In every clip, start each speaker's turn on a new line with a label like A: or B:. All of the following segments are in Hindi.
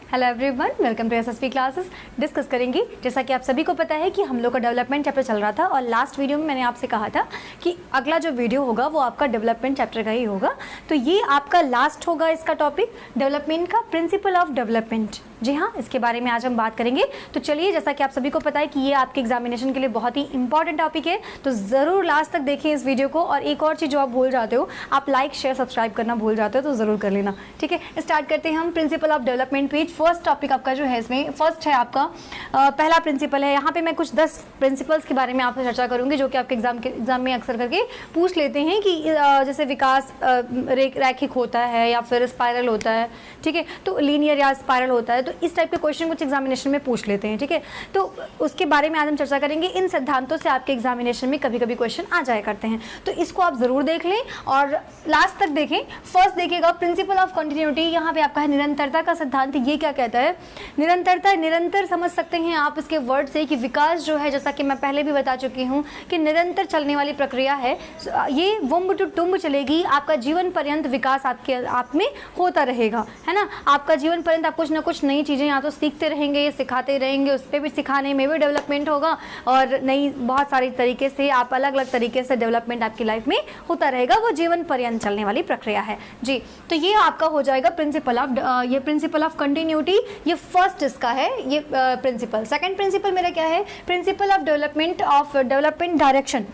A: Hello everyone, welcome to SSP classes. Discuss करेंगे, जैसा कि आप सभी को पता है कि हम लोग का डेवलपमेंट चैप्टर चल रहा था और लास्ट वीडियो में मैंने आपसे कहा था कि अगला जो वीडियो होगा वो आपका डेवलपमेंट चैप्टर का ही होगा। तो ये आपका लास्ट होगा इसका टॉपिक, डेवलपमेंट का प्रिंसिपल ऑफ डेवलपमेंट। जी हाँ, इसके बारे में आज हम बात करेंगे। तो चलिए, जैसा कि आप सभी को पता है कि ये आपके एग्जामिनेशन के लिए बहुत ही इंपॉर्टेंट टॉपिक है, तो ज़रूर लास्ट तक देखें इस वीडियो को। और एक और चीज़ जो आप भूल जाते हो, आप लाइक शेयर सब्सक्राइब करना भूल जाते हो, तो ज़रूर कर लेना। ठीक है, स्टार्ट करते हैं हम principle of development page. First topic आपका जो है इसमें फर्स्ट है आपका पहला प्रिंसिपल है। यहाँ पे मैं कुछ 10 प्रिंसिपल्स के बारे में आपसे चर्चा करूँगी जो कि आपके एग्जाम में अक्सर करके पूछ लेते हैं कि जैसे विकास रैखिक होता है या फिर स्पाइरल होता है। ठीक है, तो लीनियर या स्पाइरल होता है, तो इस टाइप के क्वेश्चन कुछ एग्जामिनेशन में पूछ लेते हैं। ठीक है, तो उसके बारे में आज हम चर्चा करेंगे। इन सिद्धांतों से आपके एग्जामिनेशन में कभी कभी क्वेश्चन आ जाया करते हैं, तो इसको आप जरूर देख लें और लास्ट तक देखें। फर्स्ट देखिएगा प्रिंसिपल ऑफ कंटिन्यूटी। यहाँ पे आपका है निरंतरता का सिद्धांत। ये क्या कहता है? निरंतरता, निरंतर समझ सकते हैं आप इसके वर्ड से कि विकास जो है, जैसा कि मैं पहले भी बता चुकी हूँ कि निरंतर चलने वाली प्रक्रिया है। ये वुम्ब टू टुम्ब चलेगी, आपका जीवन पर्यंत विकास आप में होता रहेगा, है ना। आपका जीवन पर्यंत आप कुछ ना कुछ नई चीज़ें या तो सीखते रहेंगे, सिखाते रहेंगे, उस पर भी सिखाने में भी डेवलपमेंट होगा और नई बहुत सारी तरीके से आप अलग अलग तरीके से डेवलपमेंट आपकी लाइफ में होता रहेगा। वो जीवन पर्यंत चलने वाली प्रक्रिया है जी। तो ये आपका हो जाएगा प्रिंसिपल ऑफ कंटिन्यूटी। ये फर्स्ट इसका है ये प्रिंसिपल। सेकंड प्रिंसिपल मेरा क्या है? Principle of development direction.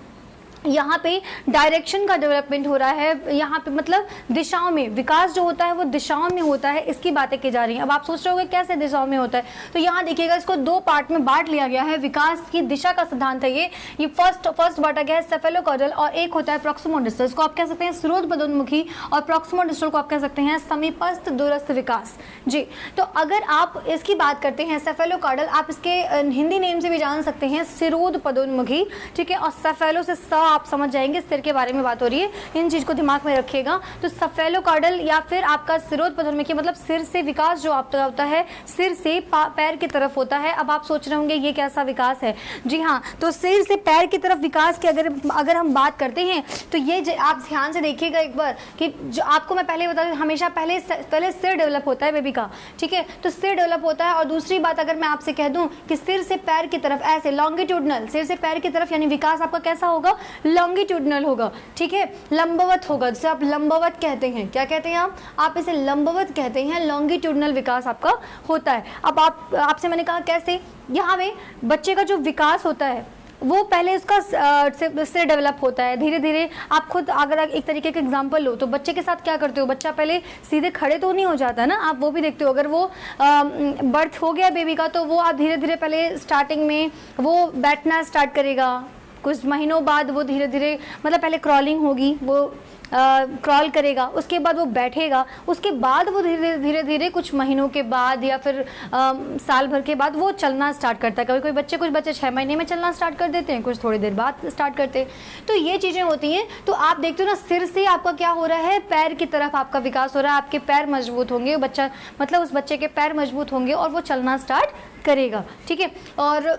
A: यहाँ पे डायरेक्शन का डेवलपमेंट हो रहा है। यहाँ पे मतलब दिशाओं में विकास जो होता है वो दिशाओं में होता है, इसकी बातें की जा रही हैं। अब आप सोच रहे होंगे कैसे दिशाओं में होता है, तो यहाँ देखिएगा इसको दो पार्ट में बांट लिया गया है। विकास की दिशा का सिद्धांत है ये फर्स्ट बांटा गया है सेफेलोकॉर्डल और एक होता है प्रॉक्सिमोडिस्टल। इसको आप कह सकते हैं स्रोत पदोन्मुखी और प्रॉक्सिमोडिस्टल को आप कह सकते हैं समीपस्थ दूरस्थ विकास जी। तो अगर आप इसकी बात करते हैं सेफेलोकॉर्डल, आप इसके हिंदी नेम से भी जान सकते हैं सिरोध पदोन्मुखी। ठीक है, और सेफेलो से आप समझ जाएंगे, सिर के बारे में बात हो रही है, इन चीज को दिमाग में रखिएगा। तो सेफेलोकॉर्डल या फिर आपका सिरोध पदोन्मुखी मतलब सिर से विकास जो आपका होता है, सिर से पैर की तरफ होता है। अब आप सोच रहे होंगे ये कैसा विकास है? जी हाँ, तो सिर से पैर की तरफ विकास की अगर हम बात करते हैं तो ये आप ध्यान से देखिएगा एक बार कि जो आपको मैं पहले बता दूं, हमेशा पहले सिर डेवलप होता है बेबी का। ठीक है, तो सिर डेवलप होता है। और दूसरी बात अगर मैं आपसे कह दूं कि सिर से पैर की तरफ ऐसे लॉन्गिट्यूडनल, सिर से पैर की तरफ यानी विकास आपका कैसा होगा? लॉन्गिट्यूडनल होगा। ठीक है, लंबवत होगा, जिसे आप लंबवत कहते हैं। क्या कहते हैं आप इसे लंबवत कहते हैं। लॉन्गिट्यूडनल विकास आपका होता है। अब आपसे मैंने कहा कैसे, यहाँ पे बच्चे का जो विकास होता है वो पहले उसका सिर डेवलप होता है, धीरे धीरे। आप खुद अगर एक तरीके का एग्जांपल लो तो बच्चे के साथ क्या करते हो, बच्चा पहले सीधे खड़े तो नहीं हो जाता ना, आप वो भी देखते हो। अगर वो बर्थ हो गया बेबी का तो वो आप धीरे धीरे पहले स्टार्टिंग में वो बैठना स्टार्ट करेगा, कुछ महीनों बाद वो धीरे धीरे मतलब पहले क्रॉलिंग होगी, वो क्रॉल करेगा, उसके बाद वो बैठेगा, उसके बाद वो धीरे धीरे कुछ महीनों के बाद या फिर साल भर के बाद वो चलना स्टार्ट करता है। कुछ बच्चे 6 महीने में चलना स्टार्ट कर देते हैं, कुछ थोड़ी देर बाद स्टार्ट करते हैं। तो ये चीज़ें होती हैं। तो आप देखते हो ना, सिर से आपका क्या हो रहा है, पैर की तरफ आपका विकास हो रहा है। आपके पैर मजबूत होंगे, बच्चा मतलब उस बच्चे के पैर मजबूत होंगे और वो चलना स्टार्ट करेगा। ठीक है, और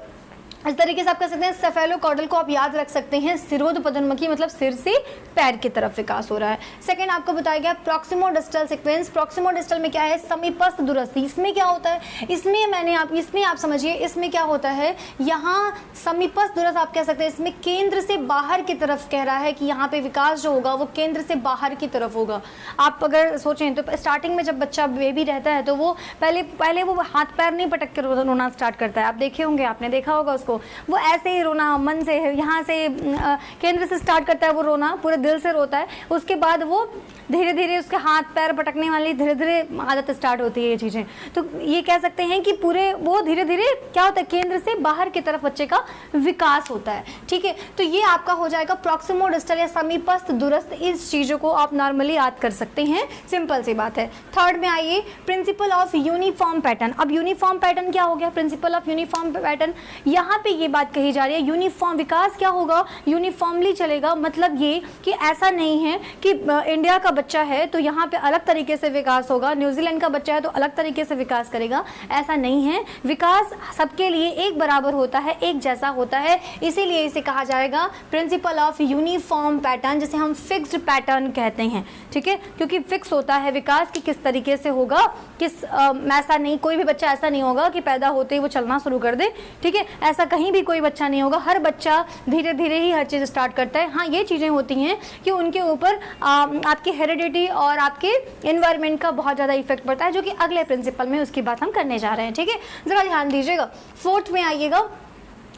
A: इस तरीके से आप कह सकते हैं सेफेलोकॉर्डल को आप याद रख सकते हैं सिरोध पदोन्मुखी मतलब सिर से पैर की तरफ विकास हो रहा है। सेकंड आपको बताया गया प्रॉक्सिमोडिस्टल सीक्वेंस। प्रॉक्सिमोडिस्टल में क्या है? समीपस्थ दूरस्थ। इसमें क्या होता है? इसमें आप समझिए, इसमें क्या होता है, यहाँ समीपस्थ दूरस्थ आप कह सकते हैं, इसमें केंद्र से बाहर की तरफ कह रहा है कि यहाँ पे विकास जो होगा वो केंद्र से बाहर की तरफ होगा। आप अगर सोचें तो स्टार्टिंग में जब बच्चा बेबी रहता है तो वो पहले वो हाथ पैर नहीं पटक के रोना स्टार्ट करता है। आप देखे होंगे, आपने देखा होगा उसको, वो ऐसे ही रोना मन से, यहाँ से केंद्र से स्टार्ट करता है वो रोना, पूरे दिल से रोता है। उसके बाद वो धीरे धीरे उसके हाथ पैर पटकने वाली धीरे धीरे आदत स्टार्ट होती है ये चीज़ें। तो ये कह सकते हैं कि पूरे वो धीरे धीरे क्या होता है, केंद्र से बाहर की तरफ बच्चे का विकास होता है। ठीक है, तो ये आपका हो जाएगा प्रॉक्सिमोडिस्टल या समीपस्थ दूरस्थ। इस चीज़ों को आप नॉर्मली याद कर सकते हैं, सिंपल सी बात है। थर्ड में आइए प्रिंसिपल ऑफ यूनिफॉर्म पैटर्न। अब यूनिफॉर्म पैटर्न क्या हो गया? प्रिंसिपल ऑफ यूनिफॉर्म पैटर्न, यहाँ यहाँ पे ये बात कही जा रही है यूनिफॉर्म विकास क्या होगा, यूनिफॉर्मली चलेगा। मतलब ये कि ऐसा नहीं है कि इंडिया का बच्चा है तो यहाँ पे अलग तरीके से विकास होगा, न्यूजीलैंड का बच्चा है तो अलग तरीके से विकास करेगा, ऐसा नहीं है। विकास सबके लिए एक बराबर होता है, एक जैसा होता है, इसीलिए इसे कहा जाएगा प्रिंसिपल ऑफ यूनिफॉर्म पैटर्न, जिसे हम फिक्स्ड पैटर्न कहते हैं। ठीक है, क्योंकि फिक्स होता है विकास कि किस तरीके से होगा, ऐसा नहीं, कोई भी बच्चा ऐसा नहीं होगा कि पैदा होते ही वो चलना शुरू कर दे। ठीक है, ऐसा कहीं भी कोई बच्चा नहीं होगा, हर बच्चा धीरे धीरे ही हर चीज़ स्टार्ट करता है। हाँ, ये चीज़ें होती हैं कि उनके ऊपर आपकी हेरिडिटी और आपके एनवायरनमेंट का बहुत ज़्यादा इफेक्ट पड़ता है, जो कि अगले प्रिंसिपल में उसकी बात हम करने जा रहे हैं। ठीक है, ज़रा ध्यान दीजिएगा, 4th में आइएगा।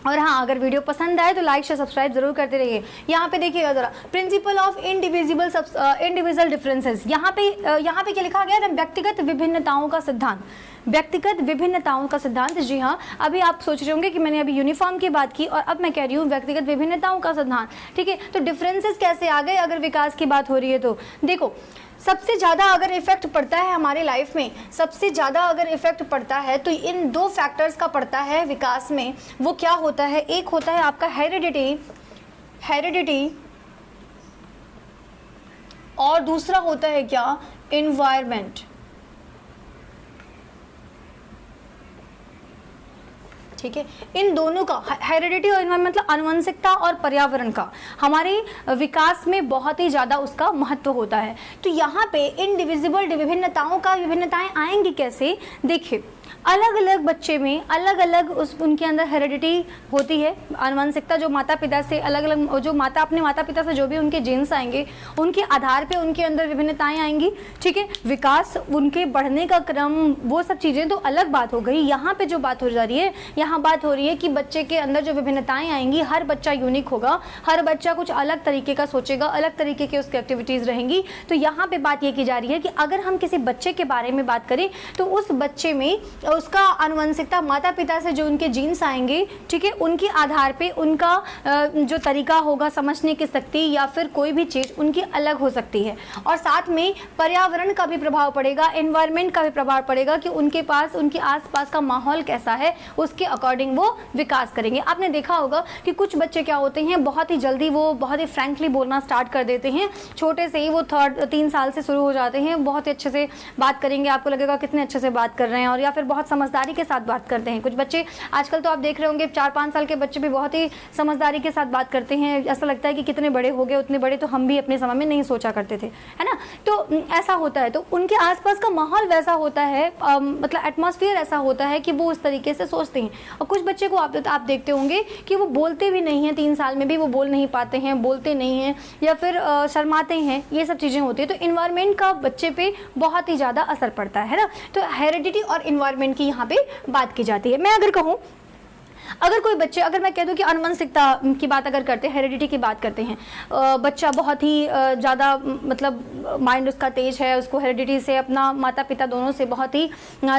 A: और हाँ, अगर वीडियो पसंद आए तो लाइक शेयर सब्सक्राइब जरूर करते रहिए। यहाँ पे देखिएगा जरा, प्रिंसिपल ऑफ इंडिविजुअल डिफरेंसेस, यहाँ पे क्या लिखा गया है, व्यक्तिगत विभिन्नताओं का सिद्धांत। व्यक्तिगत विभिन्नताओं का सिद्धांत, जी हाँ, अभी आप सोच रहे होंगे कि मैंने अभी यूनिफॉर्म की बात की और अब मैं कह रही हूँ व्यक्तिगत विभिन्नताओं का सिद्धांत। ठीक है, तो डिफरेंसेस कैसे आ गए अगर विकास की बात हो रही है तो देखो, सबसे ज़्यादा अगर इफेक्ट पड़ता है हमारे लाइफ में, सबसे ज़्यादा अगर इफेक्ट पड़ता है तो इन 2 फैक्टर्स का पड़ता है विकास में। वो क्या होता है, एक होता है आपका हेरिडिटी और दूसरा होता है क्या, एनवायरनमेंट। ठीक है, इन दोनों का, हेरिडिटी और एनवायरनमेंट मतलब आनुवंशिकता और पर्यावरण का, हमारे विकास में बहुत ही ज़्यादा उसका महत्व होता है। तो यहाँ पे इंडिविजुअल विभिन्नताएं आएंगी कैसे, देखिए अलग अलग बच्चे में अलग अलग उनके अंदर हेरिडिटी होती है, आनुवंशिकता, जो माता पिता से अलग अलग, जो अपने माता पिता से जो भी उनके जीन्स आएंगे उनके आधार पे उनके अंदर विभिन्नताएं आएंगी। ठीक है, विकास, उनके बढ़ने का क्रम, वो सब चीज़ें तो अलग बात हो गई। यहाँ पे जो बात हो जा रही है, यहाँ बात हो रही है कि बच्चे के अंदर जो विभिन्नताएं आएंगी, हर बच्चा यूनिक होगा, हर बच्चा कुछ अलग तरीके का सोचेगा, अलग तरीके की उसकी एक्टिविटीज़ रहेंगी। तो यहाँ पे बात ये की जा रही है कि अगर हम किसी बच्चे के बारे में बात करें तो उस बच्चे में उसका आनुवंशिकता, माता पिता से जो उनके जीन्स आएंगे, ठीक है, उनके आधार पे उनका जो तरीका होगा समझने की शक्ति या फिर कोई भी चीज़ उनकी अलग हो सकती है। और साथ में पर्यावरण का भी प्रभाव पड़ेगा, एनवायरनमेंट का भी प्रभाव पड़ेगा कि उनके पास, उनके आसपास का माहौल कैसा है, उसके अकॉर्डिंग वो विकास करेंगे। आपने देखा होगा कि कुछ बच्चे क्या होते हैं, बहुत ही जल्दी वो बहुत ही फ्रैंकली बोलना स्टार्ट कर देते हैं, छोटे से ही वो 3 साल से शुरू हो जाते हैं, बहुत ही अच्छे से बात करेंगे, आपको लगेगा कितने अच्छे से बात कर रहे हैं, और या फिर बहुत समझदारी के साथ बात करते हैं। कुछ बच्चे आजकल तो आप देख रहे होंगे 4-5 साल के बच्चे भी बहुत ही समझदारी के साथ बात करते हैं, ऐसा लगता है कि कितने बड़े हो गए, उतने बड़े तो हम भी अपने समय में नहीं सोचा करते थे, है ना। तो ऐसा होता है, तो उनके आसपास का माहौल वैसा होता है, मतलब एटमॉस्फेयर ऐसा होता है कि वो उस तरीके से सोचते हैं। और कुछ बच्चे को आप देखते होंगे कि वो बोलते भी नहीं हैं, 3 साल में भी वो बोल नहीं पाते हैं, बोलते नहीं हैं या फिर शर्माते हैं, ये सब चीज़ें होती है। तो इन्वायरमेंट का बच्चे पे बहुत ही ज़्यादा असर पड़ता है ना। तो हेरिडिटी और इन्वायरमेंट की यहाँ पे बात की जाती है। मैं अगर कहूँ, अगर कोई बच्चे, अगर मैं कह दूं कि आनुवंशिकता की बात अगर करते हैं, हेरिडिटी की बात करते हैं, बच्चा बहुत ही ज़्यादा मतलब माइंड उसका तेज है, उसको हेरिडिटी से, अपना माता पिता दोनों से बहुत ही,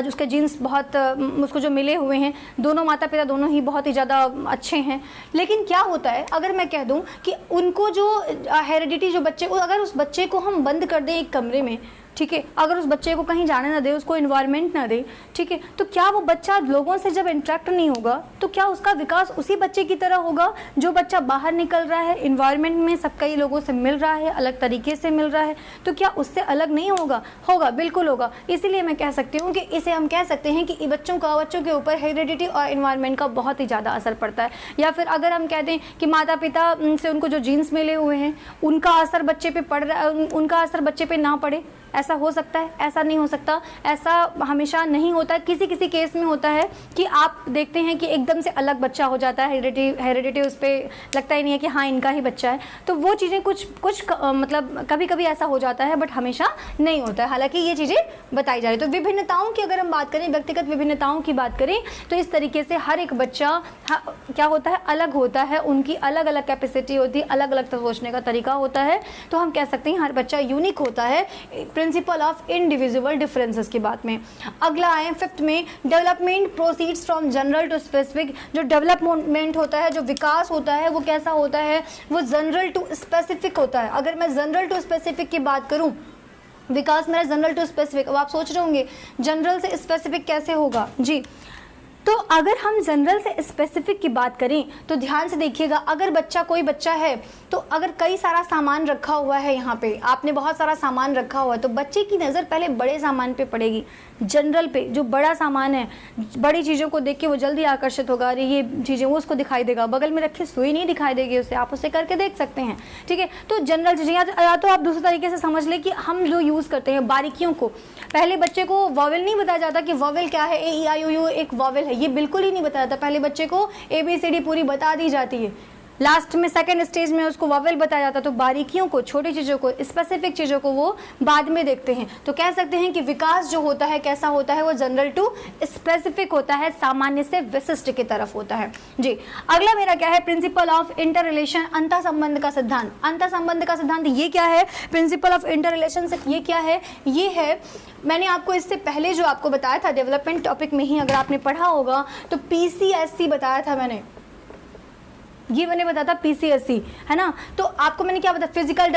A: उसके जीन्स बहुत उसको जो मिले हुए हैं, दोनों माता पिता दोनों ही बहुत ही ज़्यादा अच्छे हैं। लेकिन क्या होता है, अगर मैं कह दूँ कि उनको जो हेरिडिटी, जो बच्चे, अगर उस बच्चे को हम बंद कर दें एक कमरे में, ठीक है, अगर उस बच्चे को कहीं जाने ना दे, उसको इन्वायरमेंट ना दे, ठीक है, तो क्या वो बच्चा लोगों से जब इंटरेक्ट नहीं होगा तो क्या उसका विकास उसी बच्चे की तरह होगा जो बच्चा बाहर निकल रहा है, इन्वायरमेंट में सब कई लोगों से मिल रहा है, अलग तरीके से मिल रहा है, तो क्या उससे अलग नहीं होगा? होगा, बिल्कुल होगा। इसीलिए मैं कह सकती हूँ कि इसे हम कह सकते हैं कि बच्चों के ऊपर हेरिडिटी और इन्वायरमेंट का बहुत ही ज़्यादा असर पड़ता है। या फिर अगर हम कहते हैं कि माता पिता से उनको जो जीन्स मिले हुए हैं उनका असर बच्चे पे पड़ रहा है, उनका असर बच्चे पे ना पड़े, ऐसा हो सकता है? ऐसा नहीं हो सकता, ऐसा हमेशा नहीं होता। किसी किसी केस में होता है कि आप देखते हैं कि एकदम से अलग बच्चा हो जाता है, हेरिडिटी उस पर लगता ही नहीं है कि हाँ इनका ही बच्चा है। तो वो चीज़ें कुछ मतलब कभी कभी ऐसा हो जाता है, बट हमेशा नहीं होता है। हालांकि ये चीज़ें बताई जा रही। तो विभिन्नताओं की अगर हम बात करें, व्यक्तिगत विभिन्नताओं की बात करें, तो इस तरीके से हर एक बच्चा क्या होता है, अलग होता है, उनकी अलग अलग कैपेसिटी होती है, अलग अलग सोचने का तरीका होता है। तो हम कह सकते हैं हर बच्चा यूनिक होता है, प्रिंसिपल ऑफ इंडिविजुअल डिफरेंसेस की बात में। अगला आए 5th में, development proceeds from general to specific. जो डेवलपमेंट होता है, जो विकास होता है, वो कैसा होता है, वो जनरल टू स्पेसिफिक होता है। अगर मैं जनरल टू स्पेसिफिक की बात करूं, विकास मेरा जनरल टू स्पेसिफिक, अब आप सोच रहे होंगे जनरल से स्पेसिफिक कैसे होगा जी। तो अगर हम जनरल से स्पेसिफिक की बात करें तो ध्यान से देखिएगा, अगर कोई बच्चा है तो अगर कई सारा सामान रखा हुआ है, यहाँ पे आपने बहुत सारा सामान रखा हुआ है, तो बच्चे की नज़र पहले बड़े सामान पे पड़ेगी, जनरल पे। जो बड़ा सामान है, बड़ी चीज़ों को देख के वो जल्दी आकर्षित होगा, अरे ये चीज़ें, वो उसको दिखाई देगा। बगल में रखी सुई नहीं दिखाई देगी उसे, आप उसे करके देख सकते हैं, ठीक है। तो जनरल चीज़ें, या तो आप दूसरे तरीके से समझ लें कि हम जो यूज़ करते हैं बारीकियों को, पहले बच्चे को वॉवेल नहीं बताया जाता कि वॉवेल क्या है, AEIOU एक वॉवेल है, ये बिल्कुल ही नहीं बताया जाता। पहले बच्चे को ABCD पूरी बता दी जाती है, लास्ट में सेकंड स्टेज में उसको वॉवेल बताया जाता है। तो बारीकियों को, छोटी चीज़ों को, स्पेसिफिक चीज़ों को वो बाद में देखते हैं। तो कह सकते हैं कि विकास जो होता है कैसा होता है, वो जनरल टू स्पेसिफिक होता है, सामान्य से विशिष्ट की तरफ होता है जी। अगला मेरा क्या है, प्रिंसिपल ऑफ इंटर रिलेशन, अंतर संबंध का सिद्धांत। अंतर संबंध का सिद्धांत ये क्या है, प्रिंसिपल ऑफ इंटर रिलेशनशिप ये क्या है, ये है, मैंने आपको इससे पहले जो आपको बताया था डेवलपमेंट टॉपिक में ही, अगर आपने पढ़ा होगा तो PCSC बताया था मैंने, ये मैंने बताया था PCSC, है ना। तो आपको मैंने क्या बताया, फिजिकल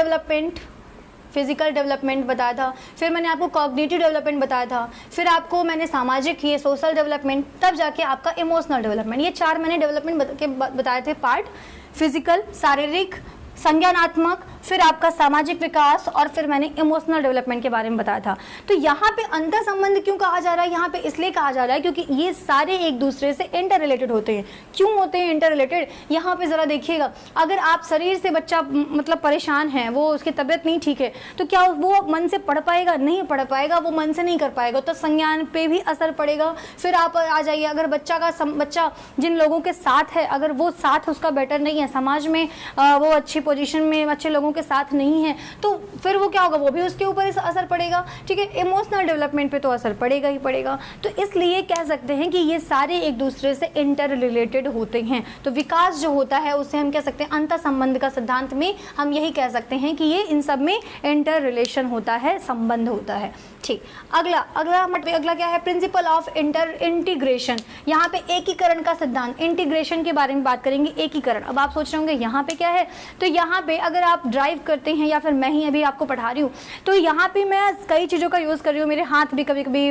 A: डेवलपमेंट बताया था, फिर मैंने आपको कॉग्निटिव डेवलपमेंट बताया था, फिर आपको मैंने सामाजिक, ये सोशल डेवलपमेंट, तब जाके आपका इमोशनल डेवलपमेंट। ये 4 मैंने डेवलपमेंट बताए थे पार्ट, फिजिकल, शारीरिक, संज्ञानात्मक, फिर आपका सामाजिक विकास, और फिर मैंने इमोशनल डेवलपमेंट के बारे में बताया था। तो यहाँ पे अंतर संबंध क्यों कहा जा रहा है, यहाँ पे इसलिए कहा जा रहा है क्योंकि ये सारे एक दूसरे से इंटर रिलेटेड होते हैं। क्यों होते हैं इंटर रिलेटेड, यहाँ पे ज़रा देखिएगा, अगर आप शरीर से बच्चा मतलब परेशान है, वो उसकी तबीयत नहीं ठीक है, तो क्या वो मन से पढ़ पाएगा, नहीं पढ़ पाएगा, वो मन से नहीं कर पाएगा, तो संज्ञान पे भी असर पड़ेगा। फिर आप आ जाइए, अगर बच्चा जिन लोगों के साथ है, अगर वो साथ उसका बेटर नहीं है, समाज में वो अच्छी पोजीशन में अच्छे लोगों के साथ नहीं है, तो फिर वो क्या होगा, वो भी उसके ऊपर असर पड़ेगा, ठीक है। इमोशनल डेवलपमेंट पे तो असर पड़ेगा ही पड़ेगा। तो इसलिए कह सकते हैं कि ये सारे एक दूसरे से इंटर रिलेटेड होते हैं। तो विकास जो होता है उसे हम कह सकते हैं अंतर संबंध का सिद्धांत में हम यही कह सकते हैं कि ये इन सब में इंटर रिलेशन होता है, संबंध होता है, ठीक। अगला क्या है, प्रिंसिपल ऑफ इंटीग्रेशन। यहाँ पे एकीकरण का सिद्धांत, इंटीग्रेशन के बारे में बात करेंगे, एकीकरण। अब आप सोच रहे होंगे यहाँ पे क्या है, तो यहाँ पे अगर आप ड्राइव करते हैं, या फिर मैं ही अभी आपको पढ़ा रही हूँ, तो यहाँ पे मैं कई चीज़ों का यूज़ कर रही हूँ, मेरे हाथ भी कभी कभी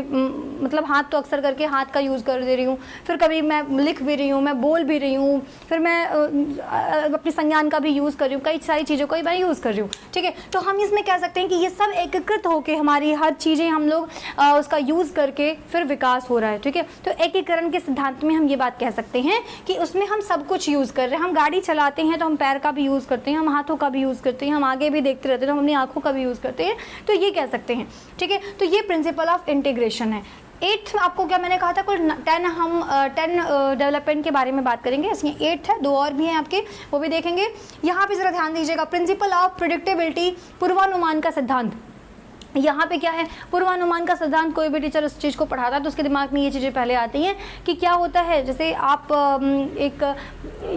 A: मतलब हाथ तो अक्सर करके हाथ का यूज़ कर दे रही हूँ, फिर कभी मैं लिख भी रही हूँ, मैं बोल भी रही हूँ, फिर मैं अपने संज्ञान का भी यूज़ कर रही हूँ, कई सारी चीज़ों का मैं यूज़ कर रही हूँ, ठीक है। तो हम इसमें कह सकते हैं कि ये सब एकीकृत होकर हमारी हर चीज़ें हम लोग उसका यूज़ करके फिर विकास हो रहा है, ठीक है। तो एकीकरण के सिद्धांत में हम ये बात कह सकते हैं कि उसमें हम सब कुछ यूज़ कर रहे हैं। हम गाड़ी चलाते हैं तो हम पैर का भी यूज़ करते हैं, हम हाथों का भी यूज़ करते हैं, हम आगे भी देखते रहते हैं तो हम अपनी आँखों का भी यूज़ करते हैं, तो ये कह सकते हैं, ठीक है। तो ये प्रिंसिपल ऑफ इंटीग्रेशन है। 8th आपको क्या मैंने कहा था, कुल 10 हम 10 डेवलपमेंट के बारे में बात करेंगे, इसमें 8 है, 2 और भी हैं आपके, वो भी देखेंगे। यहाँ पे ज़रा ध्यान दीजिएगा, प्रिंसिपल ऑफ प्रेडिक्टेबिलिटी, पूर्वानुमान का सिद्धांत। यहाँ पे क्या है, पूर्वानुमान का सिद्धांत। कोई भी टीचर उस चीज़ को पढ़ाता है तो उसके दिमाग में ये चीज़ें पहले आती हैं कि क्या होता है, जैसे आप एक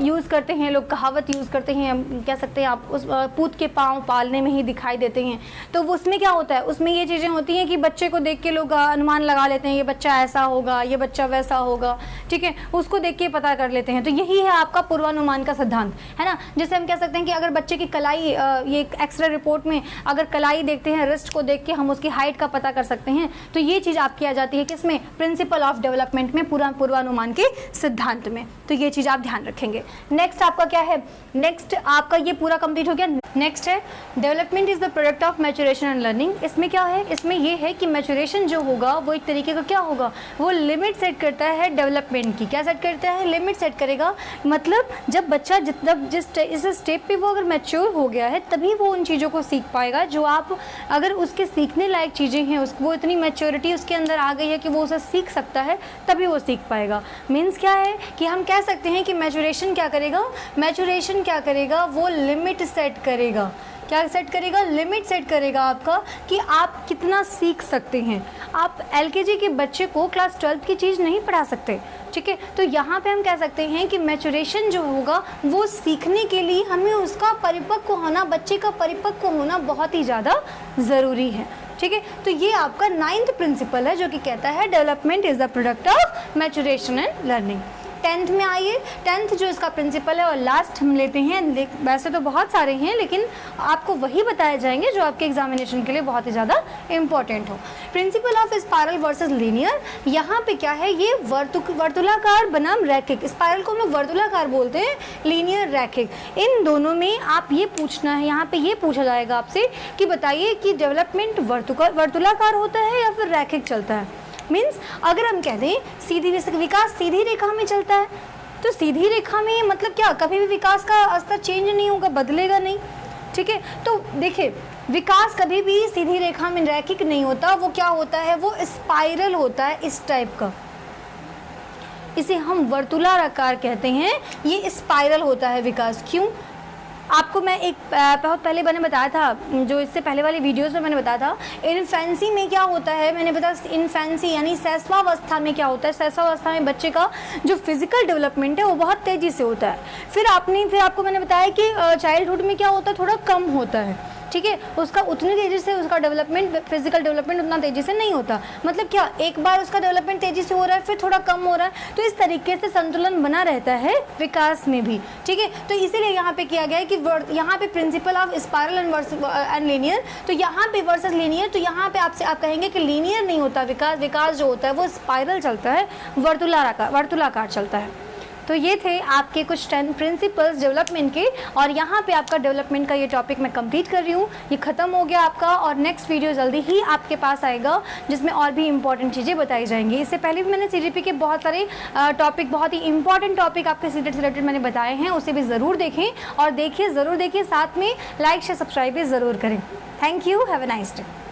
A: यूज़ करते हैं, लोग कहावत यूज़ करते हैं, कह सकते हैं आप, उस पूत के पाँव पालने में ही दिखाई देते हैं। तो उसमें क्या होता है, उसमें ये चीज़ें होती हैं कि बच्चे को देख के लोग अनुमान लगा लेते हैं, ये बच्चा ऐसा होगा, ये बच्चा वैसा होगा, ठीक है, उसको देख के पता कर लेते हैं। तो यही है आपका पूर्वानुमान का सिद्धांत, है ना। जैसे हम कह सकते हैं कि अगर बच्चे की कलाई, ये एक्सरे रिपोर्ट में अगर कलाई देखते हैं, रिस्ट को देख कि हम उसकी हाइट का पता कर सकते हैं, तो ये चीज़ आपकी आ जाती है किसमें, प्रिंसिपल ऑफ डेवलपमेंट में, पूर्वानुमान के सिद्धांत में। तो ये चीज़ आप ध्यान रखेंगे। नेक्स्ट आपका क्या है, नेक्स्ट आपका ये पूरा कंप्लीट हो गया। नेक्स्ट है development is the product of maturation and learning. इसमें क्या है, इसमें ये है कि मैचुरेशन जो होगा वो एक तरीके का क्या होगा, वो लिमिट सेट करता है डेवलपमेंट की। क्या सेट करता है, लिमिट सेट करेगा। मतलब जब बच्चा जिस स्टेप पे वो अगर मैच्योर हो गया है, तभी वो उन चीज़ों को सीख पाएगा जो आप, अगर उसके सीखने लायक चीज़ें हैं, वो इतनी मैच्योरिटी उसके अंदर आ गई है कि वो उसे सीख सकता है, तभी वो सीख पाएगा। मीन्स क्या है कि हम कह सकते हैं कि मैचुरेशन क्या करेगा, मैचुरेशन क्या करेगा, वो लिमिट सेट करेगा। क्या सेट करेगा, लिमिट सेट करेगा आपका कि आप कितना सीख सकते हैं। आप एलकेजी के बच्चे को क्लास 12 की चीज़ नहीं पढ़ा सकते, ठीक है। तो यहाँ पे हम कह सकते हैं कि मैचुरेशन जो होगा वो सीखने के लिए हमें उसका परिपक्व होना, बच्चे का परिपक्व होना बहुत ही ज़्यादा ज़रूरी है, ठीक है। तो ये आपका 9th प्रिंसिपल है जो कि कहता है development is the product of maturation and learning. 10th में आइए, 10th जो इसका प्रिंसिपल है और लास्ट हम लेते हैं, वैसे तो बहुत सारे हैं लेकिन आपको वही बताए जाएंगे जो आपके एग्जामिनेशन के लिए बहुत ही ज़्यादा इंपॉर्टेंट हो। Principle of spiral versus linear, यहाँ पे क्या है, ये वर्तुलाकार बनाम रैखिक, स्पायरल को हम लोग वर्तुलाकार बोलते हैं, लीनियर रैखिक, इन दोनों में आप ये पूछना है, यहाँ पे ये पूछा जाएगा आपसे कि बताइए कि डेवलपमेंट वर्तुलाकार होता है या फिर रैखिक चलता है। मीन्स अगर हम कह दें सीधी विकास सीधी रेखा में चलता है, तो सीधी रेखा में मतलब क्या, कभी भी विकास का स्तर चेंज नहीं होगा, बदलेगा नहीं, ठीक है। तो देखिए विकास कभी भी सीधी रेखा में रैखिक नहीं होता, वो क्या होता है, वो स्पाइरल होता है इस टाइप का, इसे हम वर्तुलाकार कहते हैं, ये स्पाइरल होता है विकास। क्यों, आपको मैं एक बहुत पहले मैंने बताया था, जो इससे पहले वाली वीडियोस में मैंने बताया था, इन्फेंसी में क्या होता है, मैंने बताया इन्फेंसी यानी शैशवावस्था में क्या होता है, शैशवावस्था में बच्चे का जो फिजिकल डेवलपमेंट है वो बहुत तेज़ी से होता है। फिर आपको मैंने बताया कि चाइल्डहुड में क्या होता है, थोड़ा कम होता है, ठीक है, उसका उतनी तेज़ी से उसका डेवलपमेंट, फिजिकल डेवलपमेंट उतना तेज़ी से नहीं होता। मतलब क्या, एक बार उसका डेवलपमेंट तेज़ी से हो रहा है फिर थोड़ा कम हो रहा है, तो इस तरीके से संतुलन बना रहता है विकास में भी, ठीक है। तो इसीलिए यहाँ पे किया गया है कि यहाँ पे principle of spiral and linear, तो यहाँ पे वर्सेस लीनियर, तो यहाँ पे आप कहेंगे कि लीनियर नहीं होता विकास जो होता है वो स्पायरल चलता है, वर्तुलाकार चलता है। तो ये थे आपके कुछ 10 प्रिंसिपल्स डेवलपमेंट के, और यहाँ पे आपका डेवलपमेंट का ये टॉपिक मैं कंप्लीट कर रही हूँ, ये ख़त्म हो गया आपका, और नेक्स्ट वीडियो जल्दी ही आपके पास आएगा जिसमें और भी इंपॉर्टेंट चीज़ें बताई जाएंगी। इससे पहले भी मैंने CGP के बहुत सारे टॉपिक, बहुत ही इंपॉर्टेंट टॉपिक आपके सीटेट से रिलेटेड मैंने बताए हैं, उसे भी ज़रूर देखें, और ज़रूर देखिए, साथ में लाइक शेयर सब्सक्राइब भी ज़रूर करें। Thank you, have a nice day.